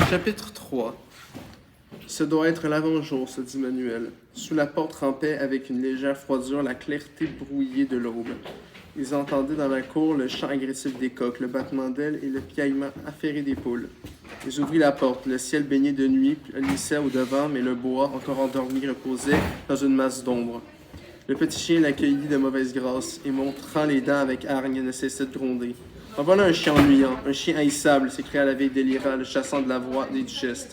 Chapitre 3. Ce doit être l'avant-jour, se dit Manuel. Sous la porte rampait avec une légère froidure la clarté brouillée de l'aube. Ils entendaient dans la cour le chant agressif des coqs, le battement d'ailes et le piaillement affairé des poules. Ils ouvrirent la porte. Le ciel baigné de nuit plissait au-devant, mais le bois, encore endormi, reposait dans une masse d'ombre. Le petit chien l'accueillit de mauvaise grâce et, montrant les dents avec hargne, ne cessait de gronder. « En voilà un chien ennuyant, un chien haïssable !» s'écria la vieille Délira, le chassant de la voix des duchesses.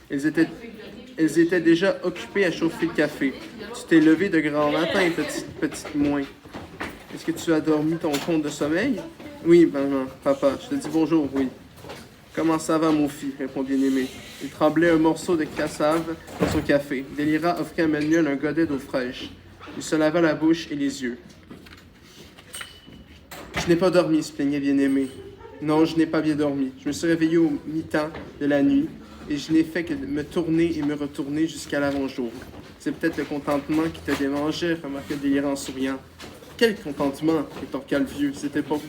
Elles étaient déjà occupées à chauffer le café. « Tu t'es levé de grand matin, petite moins. Est-ce que tu as dormi ton compte de sommeil? »« Oui, maman, papa, je te dis bonjour, oui. »« Comment ça va, mon fils? » répondit Bien-Aimé. Il tremblait un morceau de cassave dans son café. Délira offrit à Manuel un godet d'eau fraîche. Il se lava la bouche et les yeux. « Je n'ai pas dormi, se plaignait Bien-Aimé. Non, je n'ai pas bien dormi. Je me suis réveillé au mi-temps de la nuit et je n'ai fait que de me tourner et me retourner jusqu'à l'avant-jour. C'est peut-être le contentement qui t'a démangé, remarqua Délira en souriant. Quel contentement, rétorqua le vieux. C'était pour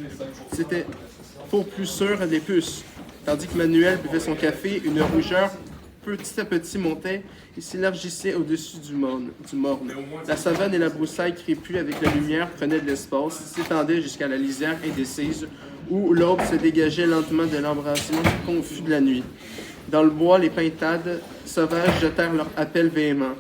plus sûr des puces. Tandis que Manuel buvait son café, une rougeur petit à petit montait et s'élargissait au-dessus du morne. La savane et la broussaille crépue avec la lumière prenaient de l'espace, s'étendaient jusqu'à la lisière indécise où l'aube se dégageait lentement de l'embrasement confus de la nuit. Dans le bois, les pintades sauvages jetèrent leur appel véhément.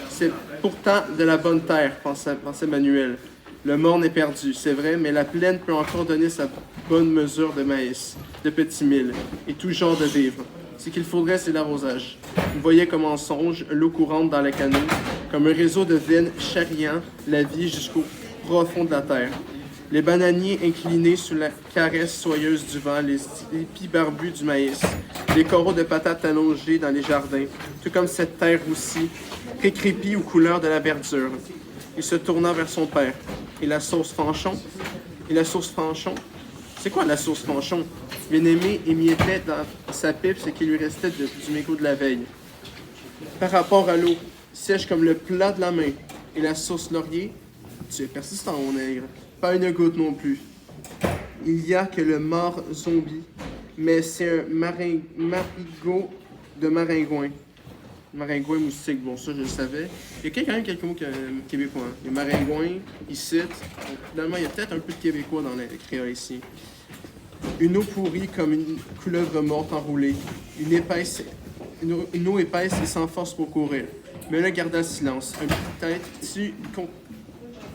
C'est pourtant de la bonne terre, pensait Manuel. Le morne est perdu, c'est vrai, mais la plaine peut encore donner sa bonne mesure de maïs, de petits milles et tout genre de vivres. Ce qu'il faudrait, c'est l'arrosage. Vous voyez comme en songe l'eau courante dans le canot, comme un réseau de veines charriant la vie jusqu'au profond de la terre. Les bananiers inclinés sous la caresse soyeuse du vent, les épis barbus du maïs, les coraux de patates allongés dans les jardins, tout comme cette terre roussie, récrépie aux couleurs de la verdure. Il se tourna vers son père. « Et la sauce Fanchon? C'est quoi la sauce Fanchon? » Bien-Aimé émiettait dans sa pipe ce qui lui restait du mégot de la veille. Par rapport à l'eau, sèche comme le plat de la main, et la sauce laurier, tu es persistant, mon nègre. Pas une goutte non plus. Il y a que le mort zombie, mais c'est un marigot de maringouin. Maringouin moustique, bon, ça je le savais. Il y a quand même quelques mots québécois. Hein. Les maringouins, ici. Finalement, il y a peut-être un peu de québécois dans les créoles ici. Une eau pourrie comme une couleuvre morte enroulée. Une eau épaisse et sans force pour courir. Mais là, garda silence. Un petit tête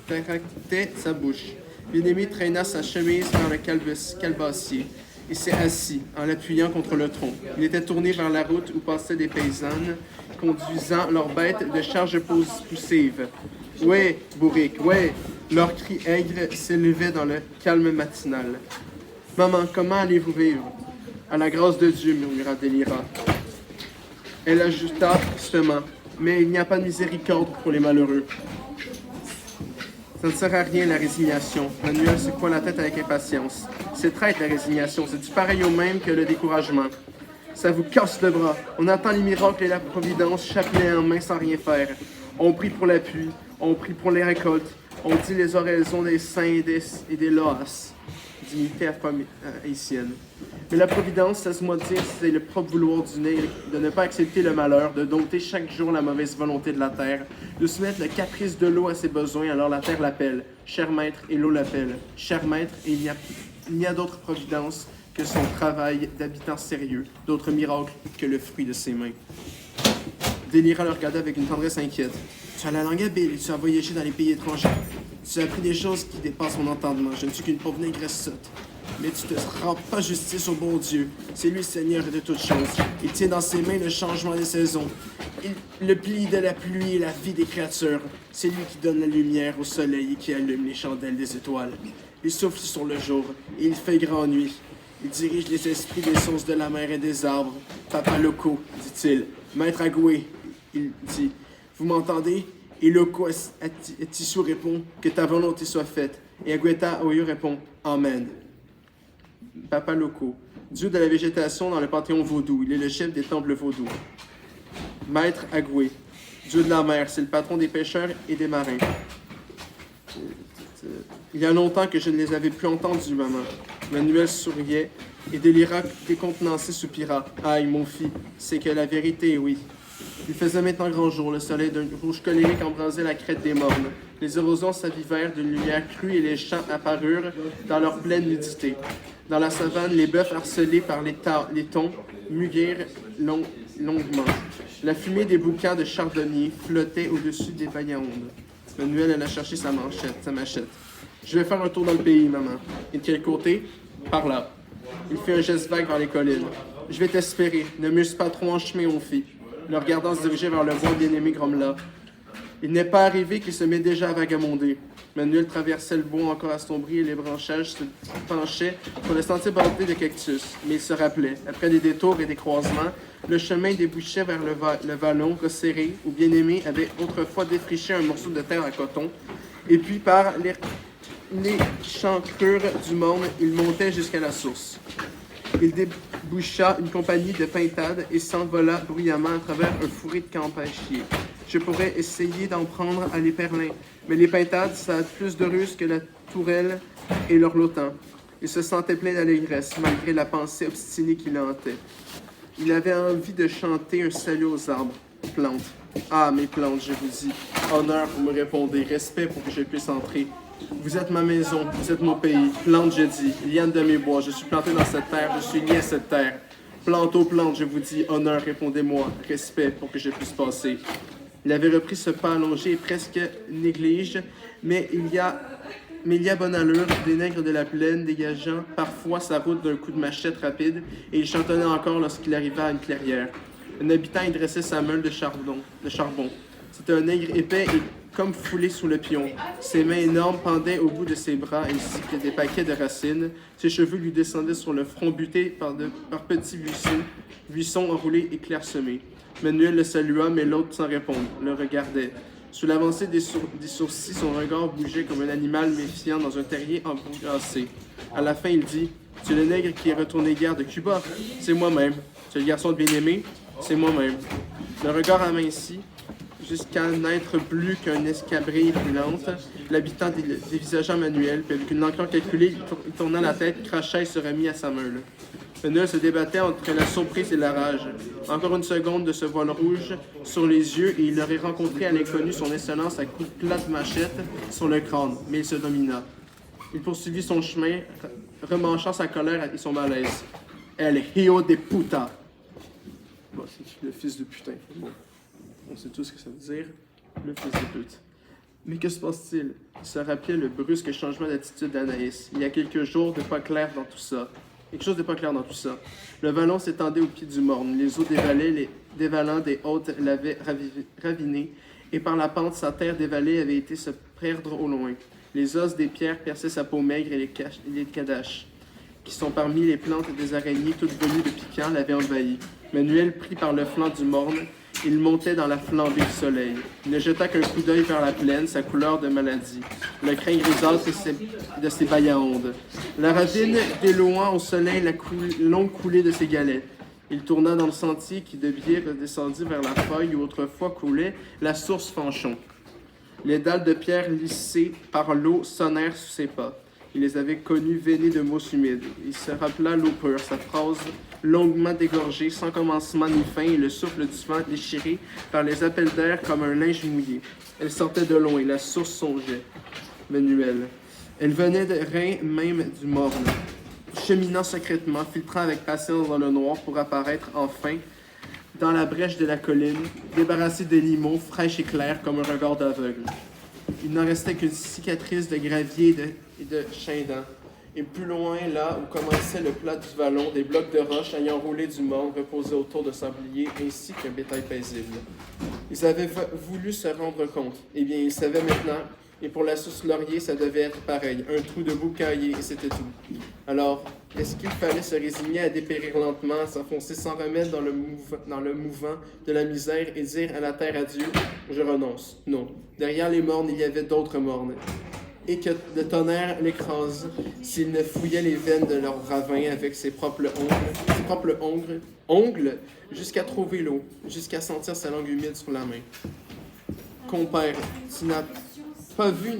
contractait sa bouche. Bien-Aimé traîna sa chemise dans le calbassier et s'est assis, en l'appuyant contre le tronc. Il était tourné vers la route où passaient des paysannes, conduisant leurs bêtes de charge poussive. « Ouais, bourrique, ouais !» Leurs cris aigres s'élevaient dans le calme matinal. « Maman, comment allez-vous vivre? »« À la grâce de Dieu, murmura Délira. Elle ajouta tristement, « Mais il n'y a pas de miséricorde pour les malheureux. » Ça ne sert à rien, la résignation. Manuel secoua la tête avec impatience. C'est traître, la résignation. C'est du pareil au même que le découragement. Ça vous casse le bras. On attend les miracles et la providence, chapelet en main, sans rien faire. On prie pour la pluie, on prie pour les récoltes, on dit les oraisons des saints et des loas, dignité haïtienne. Mais la providence, laisse-moi dire, c'est le propre vouloir du nez, de ne pas accepter le malheur, de dompter chaque jour la mauvaise volonté de la terre, de soumettre le caprice de l'eau à ses besoins, alors la terre l'appelle. Cher maître, et l'eau l'appelle. Cher maître, et il n'y a d'autre providence que son travail d'habitant sérieux, d'autres miracles que le fruit de ses mains. Délira le regarda avec une tendresse inquiète. Tu as la langue habile et tu as voyagé dans les pays étrangers. Tu as appris des choses qui dépassent mon entendement. Je ne suis qu'une pauvre négresse sotte. Mais tu ne te rends pas justice au bon Dieu. C'est lui, Seigneur de toutes choses. Il tient dans ses mains le changement des saisons. Il le plie de la pluie et la vie des créatures. C'est lui qui donne la lumière au soleil et qui allume les chandelles des étoiles. Il souffle sur le jour et il fait grand nuit. Il dirige les esprits des sources de la mer et des arbres. Papa Loco, dit-il. Maître Agoué, il dit. Vous m'entendez? Et Loco Tissou répond que ta volonté soit faite. Et Agoueta Oyo répond Amen. Papa Loco, dieu de la végétation dans le panthéon vaudou. Il est le chef des temples vaudous. Maître Agoué, dieu de la mer. C'est le patron des pêcheurs et des marins. Il y a longtemps que je ne les avais plus entendus, maman. Manuel souriait Et délira décontenancé soupira. Aïe, mon fils, c'est que la vérité, oui. Il faisait maintenant grand jour, le soleil d'un rouge colérique embrasait la crête des mornes. Les horizons s'avivèrent d'une lumière crue et les champs apparurent dans leur pleine nudité. Dans la savane, les bœufs harcelés par les thons muguèrent longuement. La fumée des boucans de chardonnay flottait au-dessus des vaillandes. Manuel alla chercher sa machette. Je vais faire un tour dans le pays, maman. Et de quel côté? Par là. Il fit un geste vague vers les collines. Je vais t'espérer. Ne muse pas trop en chemin, mon fils. Le regardant se diriger vers le roi bien-aimé grommela. Il n'est pas arrivé qu'il se met déjà à vagabonder. Manuel traversait le bois encore assombri et les branchages se penchaient sur le sentier bordé de cactus. Mais il se rappelait, après des détours et des croisements, le chemin débouchait vers le vallon resserré où bien-aimé avait autrefois défriché un morceau de terre à coton. Et puis par l'échancrure du monde, il montait jusqu'à la source. Il déboucha une compagnie de pintades et s'envola bruyamment à travers un fourré de campachiers. Je pourrais essayer d'en prendre à l'éperlin, mais les pintades, ça a plus de ruse que la tourelle et l'orlotan. Il se sentait plein d'allégresse, malgré la pensée obstinée qui l'hantait. Il avait envie de chanter un salut aux arbres. Plantes. Ah, mes plantes, je vous dis. Honneur, vous me répondez. Respect pour que je puisse entrer. Vous êtes ma maison, vous êtes mon pays. Plante, je dis. Liane de mes bois, je suis planté dans cette terre, je suis lié à cette terre. Plante aux plantes, je vous dis. Honneur, répondez-moi. Respect pour que je puisse passer. Il avait repris ce pas allongé et presque néglige, mais il y a bonne allure des nègres de la plaine, dégageant parfois sa route d'un coup de machette rapide, et il chantonnait encore lorsqu'il arriva à une clairière. Un habitant y dressait sa meule de charbon. C'était un nègre épais et comme foulé sous le pion. Ses mains énormes pendaient au bout de ses bras ainsi que des paquets de racines. Ses cheveux lui descendaient sur le front buté par petits buissons enroulés et clairsemés. Manuel le salua, mais l'autre, sans répondre, le regardait. Sous l'avancée des sourcils, son regard bougeait comme un animal méfiant dans un terrier embourrassé. À la fin, il dit « Tu es le nègre qui est retourné guerre de Cuba? C'est moi-même. Tu es le garçon de bien-aimé? C'est moi-même. » Le regard aminci, jusqu'à n'être plus qu'un escabrille brûlante, l'habitant dévisagea Manuel, puis avec une lenteur calculée, il tourna la tête, cracha et se remit à sa meule. Manuel se débattait entre la surprise et la rage. Encore une seconde de ce voile rouge sur les yeux et il aurait rencontré à l'inconnu son insolence à coups de plate machette sur le crâne, mais il se domina. Il poursuivit son chemin, remanchant sa colère et son malaise. El hijo de puta. Bon, c'est le fils de putain. Bon, on sait tous ce que ça veut dire. Le fils de pute. Mais que se passe-t-il? Il se rappelait le brusque changement d'attitude d'Anaïs. Il y a quelques jours de pas clair dans tout ça. Quelque chose n'est pas clair dans tout ça. Le vallon s'étendait au pied du morne. Les eaux dévalant des hautes l'avaient raviné, et par la pente, sa terre dévalée avait été se perdre au loin. Les os des pierres perçaient sa peau maigre et les cadaches, qui sont parmi les plantes des araignées toutes venues de piquant, l'avaient envahi. Manuel, pris par le flanc du morne, il montait dans la flambée du soleil. Il ne jeta qu'un coup d'œil vers la plaine, sa couleur de maladie, le crin grisâtre de ses vaillandes. La ravine délouant au soleil la longue coulée de ses galets. Il tourna dans le sentier qui de biais redescendit vers la feuille où autrefois coulait la source Fanchon. Les dalles de pierre lissées par l'eau sonnèrent sous ses pas. Il les avait connues veinées de mousse humide. Il se rappela l'eau pure, sa phrase longuement dégorgée, sans commencement ni fin, et le souffle du vent déchiré par les appels d'air comme un linge mouillé. Elle sortait de loin, la source songeait. Manuel. Elle venait de rein même du morne, cheminant secrètement, filtrant avec patience dans le noir pour apparaître enfin dans la brèche de la colline, débarrassée de limons, fraîche et claire comme un regard d'aveugle. Il n'en restait qu'une cicatrice de gravier et de chien-dent. Et plus loin, là où commençait le plat du vallon, des blocs de roche ayant roulé du monde reposaient autour de sabliers ainsi qu'un bétail paisible. Ils avaient voulu se rendre compte. Eh bien, ils savaient maintenant. Et pour la source Laurier, ça devait être pareil. Un trou de boucaillé, et c'était tout. Alors, est-ce qu'il fallait se résigner à dépérir lentement, à s'enfoncer sans remède dans le mouvant de la misère et dire à la terre adieu, je renonce? Non. Derrière les mornes, il y avait d'autres mornes. Et que le tonnerre l'écrase s'il ne fouillait les veines de leur ravin avec ses propres ongles, jusqu'à trouver l'eau, jusqu'à sentir sa langue humide sur la main. Compère, tu n'as pas vu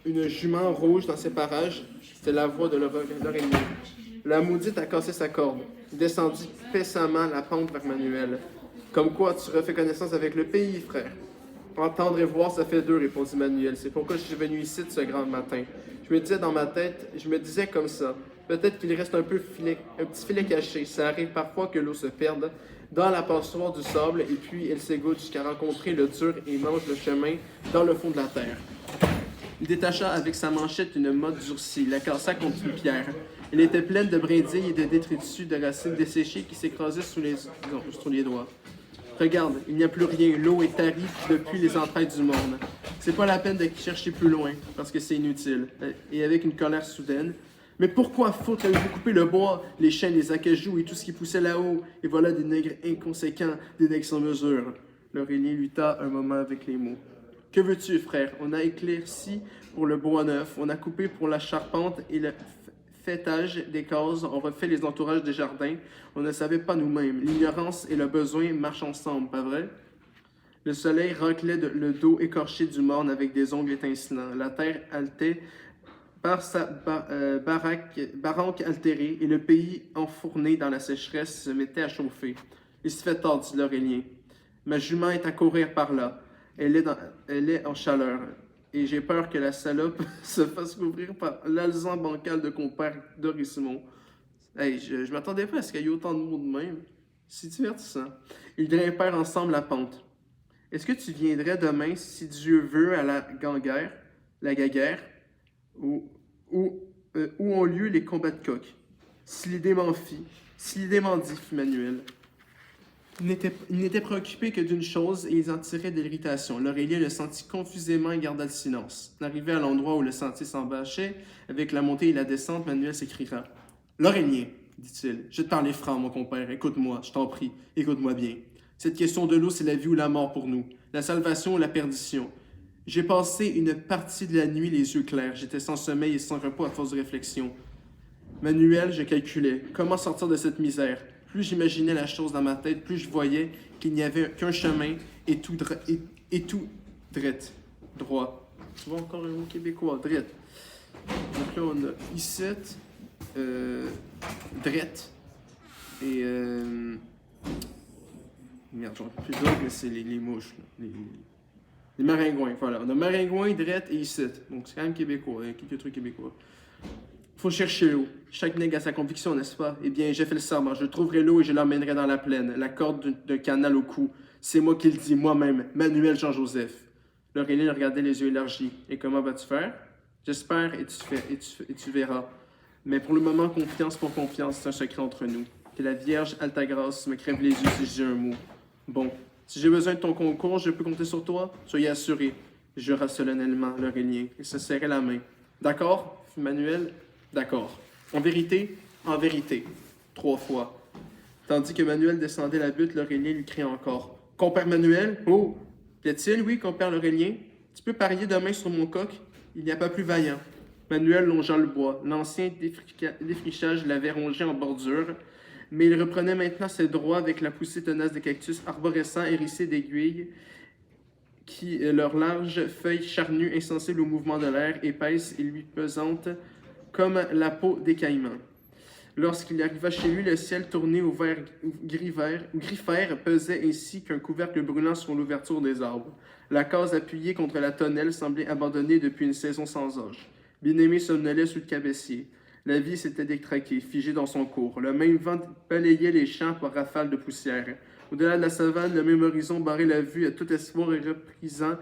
une jument rouge dans ces parages? C'était la voix de l'oreiller. La maudite a cassé sa corde, descendit pesamment la pente vers Manuel. Comme quoi, tu refais connaissance avec le pays, frère. Entendre et voir, ça fait deux, répondit Manuel. C'est pourquoi je suis venu ici ce grand matin. Je me disais dans ma tête, je me disais comme ça. Peut-être qu'il reste un petit filet caché. Ça arrive parfois que l'eau se perde dans la passoire du sable et puis elle s'égoutte jusqu'à rencontrer le dur et mange le chemin dans le fond de la terre. Il détacha avec sa manchette une motte durcie, la cassa contre une pierre. Elle était pleine de brindilles et de détritus de racines desséchées qui s'écrasaient sous les doigts. Regarde, il n'y a plus rien, l'eau est tarie depuis les entrailles du monde. C'est pas la peine de chercher plus loin, parce que c'est inutile. Et avec une colère soudaine, mais pourquoi foutre avez-vous coupé le bois, les chênes, les acajou et tout ce qui poussait là-haut? Et voilà des nègres inconséquents, des nègres sans mesure. L'Aurélien lutta un moment avec les mots. Que veux-tu, frère? On a éclairci pour le bois neuf, on a coupé pour la charpente et le fêtage des cases, on refait les entourages des jardins, on ne savait pas nous-mêmes. L'ignorance et le besoin marchent ensemble, pas vrai? Le soleil raclait le dos écorché du morne avec des ongles étincelants. La terre haletait par sa baraque altérée et le pays enfourné dans la sécheresse se mettait à chauffer. Il se fait tard, dit l'Aurélien. Ma jument est à courir par là. Elle est en chaleur. Et j'ai peur que la salope se fasse couvrir par l'alezan bancal de compère Dorismond. Hey, je m'attendais pas à ce qu'il y ait autant de mots de même. C'est divertissant. Ils grimpèrent ensemble la pente. Est-ce que tu viendrais demain, si Dieu veut, à la gaguerre, où ont lieu les combats de coqs? Si l'idée m'en dit, fit Manuel. Il n'était préoccupé que d'une chose et ils en tiraient de l'irritation. L'Aurélien le sentit confusément et garda le silence. Arrivé à l'endroit où le sentier s'embâchait, avec la montée et la descente, Manuel s'écria. L'Aurélien, dit-il, je te parle franc, mon compère, écoute-moi, je t'en prie, écoute-moi bien. Cette question de l'eau, c'est la vie ou la mort pour nous, la salvation ou la perdition. J'ai passé une partie de la nuit les yeux clairs, j'étais sans sommeil et sans repos à force de réflexion. Manuel, je calculais, comment sortir de cette misère? Plus j'imaginais la chose dans ma tête, plus je voyais qu'il n'y avait qu'un chemin et tout droit. Tu vois encore un mot québécois, drette. Donc là, on a ici, drette, et merde, j'en ai plus d'autres, mais c'est les mouches, là. Les maringouins, voilà. On a maringouin, drette et ici. Donc c'est quand même québécois, il y a quelques trucs québécois. Faut chercher l'eau. Chaque nègre a sa conviction, n'est-ce pas? Eh bien, j'ai fait le serment. Je trouverai l'eau et je l'emmènerai dans la plaine. La corde d'un canal au cou. C'est moi qui le dis, moi-même, Manuel Jean-Joseph. L'Aurélien regardait les yeux élargis. Et comment vas-tu faire? J'espère et tu verras. Mais pour le moment, confiance pour confiance, c'est un secret entre nous. Que la Vierge Altagrace me crève les yeux si je dis un mot. Bon, si j'ai besoin de ton concours, je peux compter sur toi? Soyez assuré. Jura solennellement l'Aurélien et se serrait la main. D'accord, Manuel? D'accord. En vérité? En vérité. 3 fois. Tandis que Manuel descendait la butte, l'Aurélien lui cria encore. Compère Manuel? Oh! Plaît-il, oui, compère l'Aurélien? Tu peux parier demain sur mon coq? Il n'y a pas plus vaillant. Manuel longea le bois. L'ancien défrichage l'avait rongé en bordure, mais il reprenait maintenant ses droits avec la poussée tenace des cactus arborescents hérissés d'aiguilles qui, leurs larges feuilles charnues, insensibles au mouvement de l'air, épaisses et lui pesantes, comme la peau des caïmans. Lorsqu'il arriva chez lui, le ciel tourné au gris-fer pesait ainsi qu'un couvercle brûlant sur l'ouverture des arbres. La case appuyée contre la tonnelle semblait abandonnée depuis une saison sans âge. Bien-aimé somnolait sous le cabessier. La vie s'était détraquée, figée dans son cours. Le même vent balayait les champs par rafales de poussière. Au-delà de la savane, le même horizon barrait la vue à tout espoir et reprisant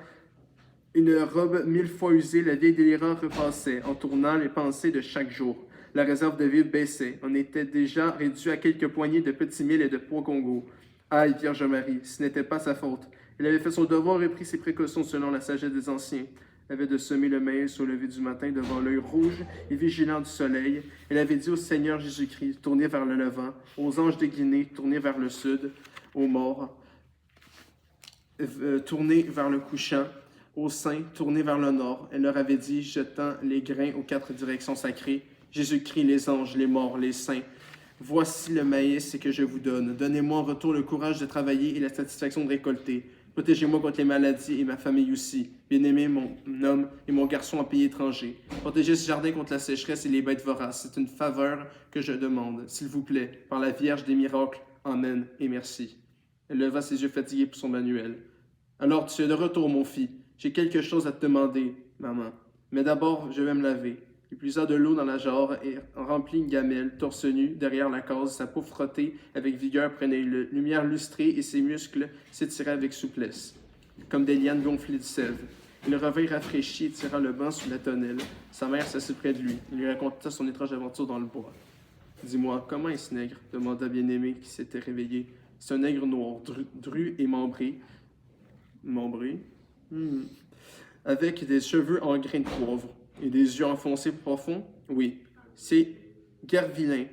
une robe 1000 fois usée, la vieille délirant repassait, en tournant les pensées de chaque jour. La réserve de vivres baissait. On était déjà réduit à quelques poignées de petits milles et de pois Congo. Aïe, Vierge Marie, ce n'était pas sa faute. Il avait fait son devoir et pris ses précautions selon la sagesse des anciens. Elle avait de semer le maïs au lever du matin devant l'œil rouge et vigilant du soleil. Elle avait dit au Seigneur Jésus-Christ, tournez vers le levant, aux anges des Guinées, tournez vers le sud, aux morts, tournez vers le couchant, aux saints, tournez vers le nord. Elle leur avait dit, jetant les grains aux 4 directions sacrées, Jésus-Christ, les anges, les morts, les saints, voici le maïs que je vous donne. Donnez-moi en retour le courage de travailler et la satisfaction de récolter. Protégez-moi contre les maladies et ma famille aussi. Bien-aimé, mon homme et mon garçon en pays étranger. Protégez ce jardin contre la sécheresse et les bêtes voraces. C'est une faveur que je demande, s'il vous plaît, par la Vierge des miracles. Amen et merci. Elle leva ses yeux fatigués pour son manuel. Alors tu es de retour, mon fils. J'ai quelque chose à te demander, maman. Mais d'abord, je vais me laver. Il puisa de l'eau dans la jarre et remplit une gamelle, torse nu, derrière la case, sa peau frottée avec vigueur prenait une lumière lustrée et ses muscles s'étiraient avec souplesse, comme des lianes gonflées de sève. Il revint rafraîchi et tira le banc sous la tonnelle. Sa mère s'assit près de lui. Il lui raconta son étrange aventure dans le bois. « Dis-moi, comment est ce nègre ?» demanda Bien-Aimé qui s'était réveillé. « C'est un nègre noir, dru et membré. » Membré? Avec des cheveux en grains de poivre. Et des yeux enfoncés profonds? Oui, c'est Gervilain.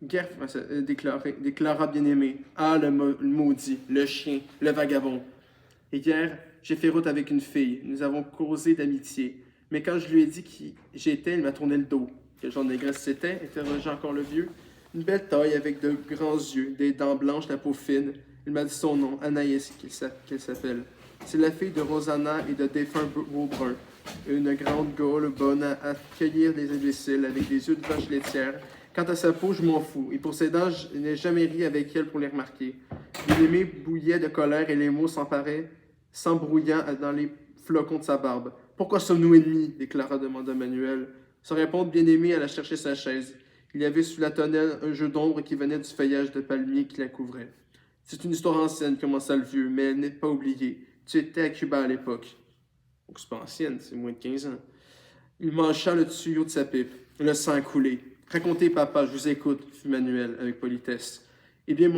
Déclara Bien-Aimé. Ah, le maudit, le chien, le vagabond. Hier, j'ai fait route avec une fille. Nous avons causé d'amitié. Mais quand je lui ai dit qui j'étais, elle m'a tourné le dos. Quel genre de négresse c'était? Interrogea encore le vieux. Une belle taille avec de grands yeux, des dents blanches, la peau fine. Il m'a dit son nom, Anaïs, qu'elle s'appelle. C'est la fille de Rosanna et de défunt Beaubrun. Une grande gaule bonne à accueillir les imbéciles avec des yeux de vache laitière. Quant à sa peau, je m'en fous. Et pour ses dents, je n'ai jamais ri avec elle pour les remarquer. Bien-Aimé bouillait de colère et les mots s'embrouillant dans les flocons de sa barbe. « Pourquoi sommes-nous ennemis ?» demanda Manuel. Sans répondre, Bien-Aimé alla chercher sa chaise. Il y avait sous la tonnelle un jeu d'ombre qui venait du feuillage de palmier qui la couvrait. « C'est une histoire ancienne, commença le vieux, mais elle n'est pas oubliée. Tu étais à Cuba à l'époque. » Donc c'est pas ancienne, c'est moins de 15 ans. Il mancha le tuyau de sa pipe. Le sang coulait. « Racontez, papa, je vous écoute, » fit Manuel avec politesse. « Eh bien,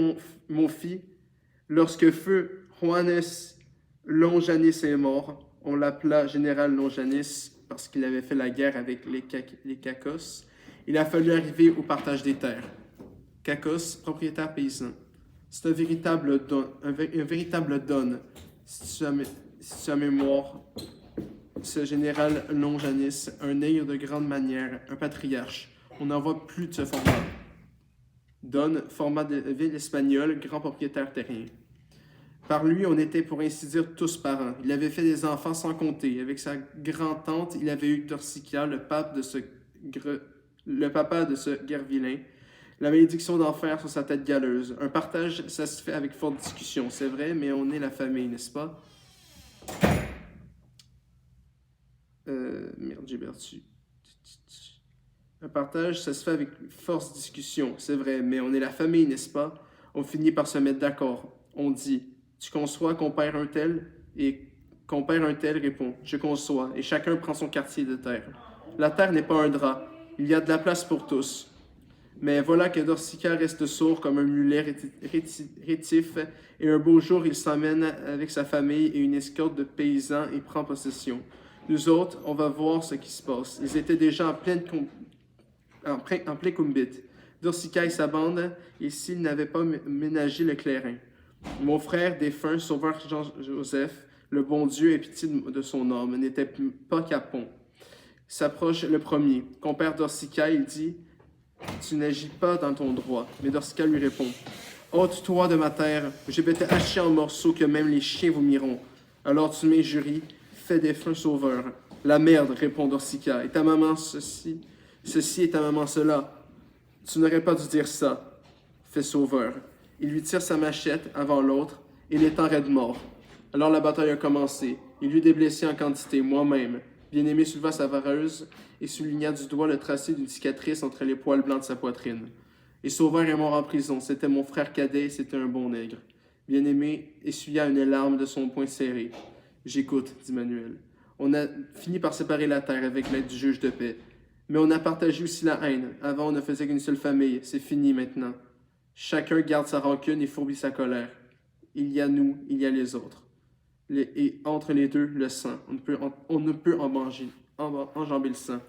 mon fils, lorsque feu Juanes Lonjanis est mort, on l'appela général Lonjanis parce qu'il avait fait la guerre avec les Cacos. Il a fallu arriver au partage des terres. Cacos, propriétaire paysan. C'est un véritable don. Si tu as mémoire, ce général Lonjanis, un nègre de grande manière, un patriarche. On n'en voit plus de ce format. Don, format de ville espagnole, grand propriétaire terrien. Par lui, on était pour ainsi dire tous parents. Il avait fait des enfants sans compter. Avec sa grand-tante, il avait eu Torsica, le papa de ce Gervilain. La malédiction d'enfer sur sa tête galeuse. Un partage, ça se fait avec forte discussion, c'est vrai, mais on est la famille, n'est-ce pas? Merde, j'ai perdu. Un partage, ça se fait avec forte discussion, c'est vrai, mais on est la famille, n'est-ce pas? On finit par se mettre d'accord. On dit, tu conçois qu'on perd un tel? Et qu'on perd un tel répond, je conçois, et chacun prend son quartier de terre. La terre n'est pas un drap, il y a de la place pour tous. Mais voilà que Dorsica reste sourd comme un mulet rétif, et un beau jour il s'emmène avec sa famille et une escorte de paysans et prend possession. Nous autres, on va voir ce qui se passe. Ils étaient déjà en plein combit. Dorsica et sa bande, et s'ils n'avaient pas ménagé le clairin. Mon frère défunt, sauveur Jean-Joseph, le bon Dieu ait pitié de son âme, n'était pas capon. S'approche le premier. Compère Dorsica, il dit, tu n'agis pas dans ton droit. Mais Dorsica lui répond, ôte-toi de ma terre, j'ai été haché en morceaux que même les chiens vomiront. Alors tu m'injuries, fais défunt sauveur. La merde, répond Dorsica, et ta maman ceci et ta maman cela. Tu n'aurais pas dû dire ça, fait sauveur. Il lui tire sa machette avant l'autre, et il est en raide mort. Alors la bataille a commencé. Il eut des blessés en quantité, moi-même. Bien-Aimé souleva sa vareuse et souligna du doigt le tracé d'une cicatrice entre les poils blancs de sa poitrine. Et Sauveur est mort en prison. C'était mon frère cadet et c'était un bon nègre. Bien-Aimé essuya une larme de son poing serré. « J'écoute, » dit Manuel. « On a fini par séparer la terre avec l'aide du juge de paix. Mais on a partagé aussi la haine. Avant, on ne faisait qu'une seule famille. C'est fini maintenant. Chacun garde sa rancune et fourbit sa colère. Il y a nous, il y a les autres. Et entre les deux, le sang. On ne peut enjamber le sang.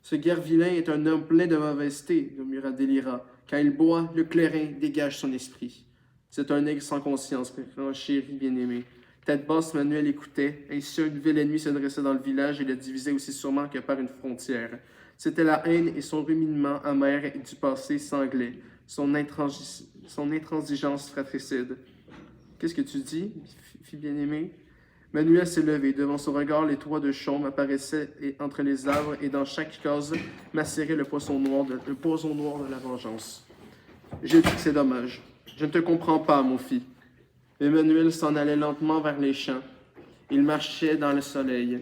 Ce Gervilain est un homme plein de mauvaiseté, murmura Délira. Quand il boit, le clairin dégage son esprit. C'est un nègre sans conscience, chéri bien-aimé. Tête basse, Manuel écoutait. Ainsi, un nouvel ennemi se dressait dans le village et le divisait aussi sûrement que par une frontière. C'était la haine et son ruminement amer du passé sanglait, son intransigeance fratricide. Qu'est-ce que tu dis, fille bien-aimée? Manuel s'est levé. Devant son regard, les toits de chaume apparaissaient entre les arbres, et dans chaque case macérait le poison noir de la vengeance. J'ai dit que c'est dommage. Je ne te comprends pas, mon fils. Emmanuel s'en allait lentement vers les champs. Il marchait dans le soleil.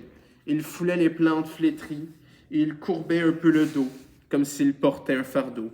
Il foulait les plantes flétries et il courbait un peu le dos, comme s'il portait un fardeau.